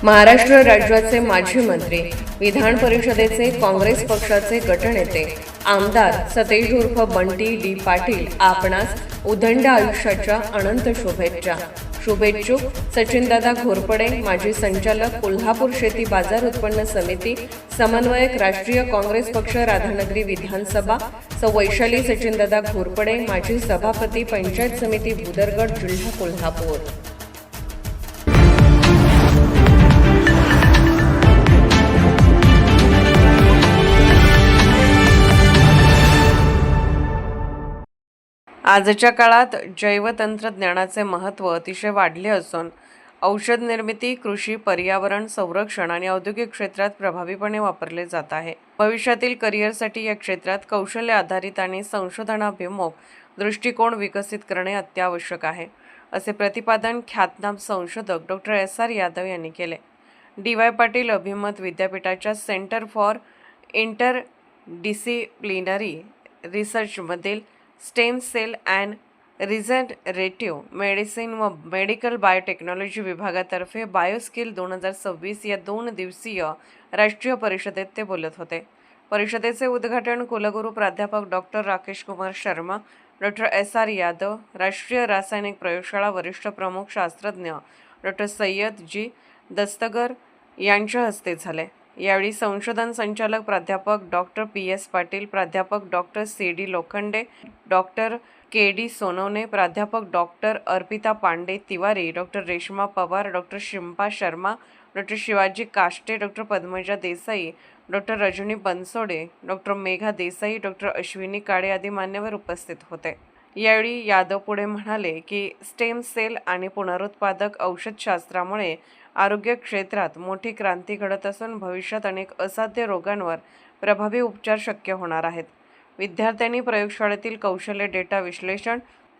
महाराष्ट्र राज्याचे माजी मंत्री, विधान परिषदेचे काँग्रेस पक्षाचे गटनेते आमदार सतेज उर्फ बंटी डी पाटील आपणास उदंड आयुष्याच्या अनंत शुभेच्छा. शुभेच्छुक सचिनदादा घोरपडे, माजी संचालक कोल्हापूर शेती बाजार उत्पन्न समिती, समन्वयक राष्ट्रीय काँग्रेस पक्ष राधानगरी विधानसभा, सौ वैशाली सचिनदादा घोरपडे, माजी सभापती पंचायत समिती भुदरगड, जिल्हा कोल्हापूर. आजच्या काळात जैवतंत्रज्ञानाचे महत्त्व अतिशय वाढले असून औषध निर्मिती, कृषी, पर्यावरण संरक्षण आणि औद्योगिक क्षेत्रात प्रभावीपणे वापरले जात आहे. भविष्यातील करिअरसाठी या क्षेत्रात कौशल्य आधारित आणि संशोधनाभिमुख दृष्टिकोन विकसित करणे अत्यावश्यक आहे, असे प्रतिपादन ख्यातनाम संशोधक डॉ. एस.आर. यादव यांनी केले. डी.वाय. पाटील अभिमत विद्यापीठाच्या सेंटर फॉर इंटरडिसिप्लिनरी रिसर्चमधील stem cell and regenerative medicine व मेडिकल बायोटेक्नॉलॉजी विभागातर्फे बायोस्किल 2026 या 2 दिवसीय राष्ट्रीय परिषदेत ते बोलत होते. परिषदेचे उद्घाटन कुलगुरू प्राध्यापक डॉ. राकेश कुमार शर्मा, डॉ. एस.आर. यादव, राष्ट्रीय रासायनिक प्रयोगशाळा वरिष्ठ प्रमुख शास्त्रज्ञ डॉ. सय्यद जी दस्तगर यांच्या हस्ते झाले. यावेळी संशोधन संचालक प्राध्यापक डॉ. पी.एस. पाटील, प्राध्यापक डॉ. सी.डी. लोखंडे, डॉ. के.डी. सोनवणे, प्राध्यापक डॉ. अर्पिता पांडे तिवारी, डॉ. रेश्मा पवार, डॉ. शिंपा शर्मा, डॉ. शिवाजी काष्टे, डॉ. पद्मजा देसाई, डॉ. रजनी बनसोडे, डॉ. मेघा देसाई, डॉ. अश्विनी काळे आदी मान्यवर उपस्थित होते. यावेळी यादव पुढे म्हणाले की स्टेम सेल आणि पुनरुत्पादक औषधशास्त्रामुळे आरोग्य क्षेत्रात मोठी क्रांती घडत असून भविष्यात अनेक असाध्य रोगांवर प्रभावी उपचार शक्य होणार आहेत. विद्यार्थ्यांनी प्रयोगशाळेतील कौशल्य, डेटा विश्लेषण,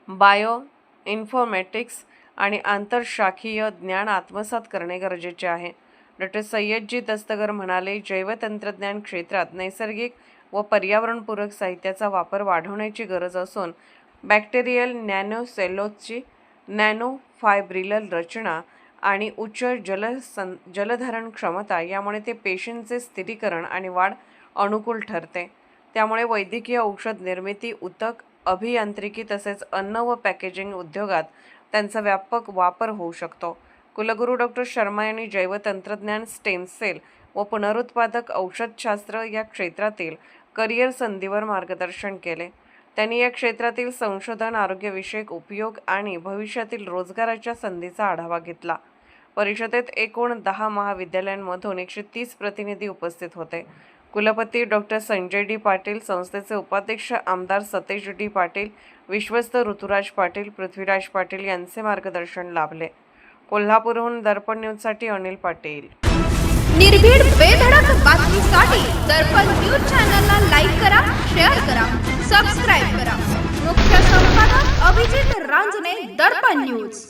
बायो इन्फॉर्मॅटिक्स आणि आंतरशाखीय ज्ञान आत्मसात करणे गरजेचे आहे. डॉ. सय्यदजी दस्तगर म्हणाले, जैवतंत्रज्ञान क्षेत्रात नैसर्गिक व पर्यावरणपूरक साहित्याचा वापर वाढवण्याची गरज असून बॅक्टेरियल नॅनोसेल्युलोजची नॅनो फायब्रिलर रचना आणि उच्च जलधारण क्षमता यामुळे ते पेशींचे स्थिरीकरण आणि वाढ अनुकूल ठरते. त्यामुळे वैद्यकीय औषध निर्मिती, उतक, अभियांत्रिकी तसेच अन्न व पॅकेजिंग उद्योगात त्यांचा व्यापक वापर होऊ शकतो. कुलगुरू डॉ. शर्मा यांनी जैवतंत्रज्ञान, स्टेम सेल व पुनरुत्पादक औषधशास्त्र या क्षेत्रातील करिअर संधीवर मार्गदर्शन केले. त्यांनी या क्षेत्रातील संशोधन, आरोग्यविषयक उपयोग आणि भविष्यातील रोजगाराच्या संधीचा आढावा घेतला. परिषदेत एकूण 10 महाविद्यालयांमधून 130 प्रतिनिधी उपस्थित होते. कुलपती डॉ. संजय डी. पाटील, संस्थेचे उपाध्यक्ष आमदार सतेज डी. पाटील, विश्वस्त ऋतुराज पाटील, पृथ्वीराज पाटील यांचे मार्गदर्शन लाभले. कोल्हापूरहून दर्पण न्यूजसाठी अनिल पाटील. निर्भीड बेधडक बातमीसाठी दर्पण न्यूज चॅनलला लाईक करा, शेअर करा, सबस्क्राईब करा. मुख्य संपादक अभिजित रांजणे, दर्पण न्यूज.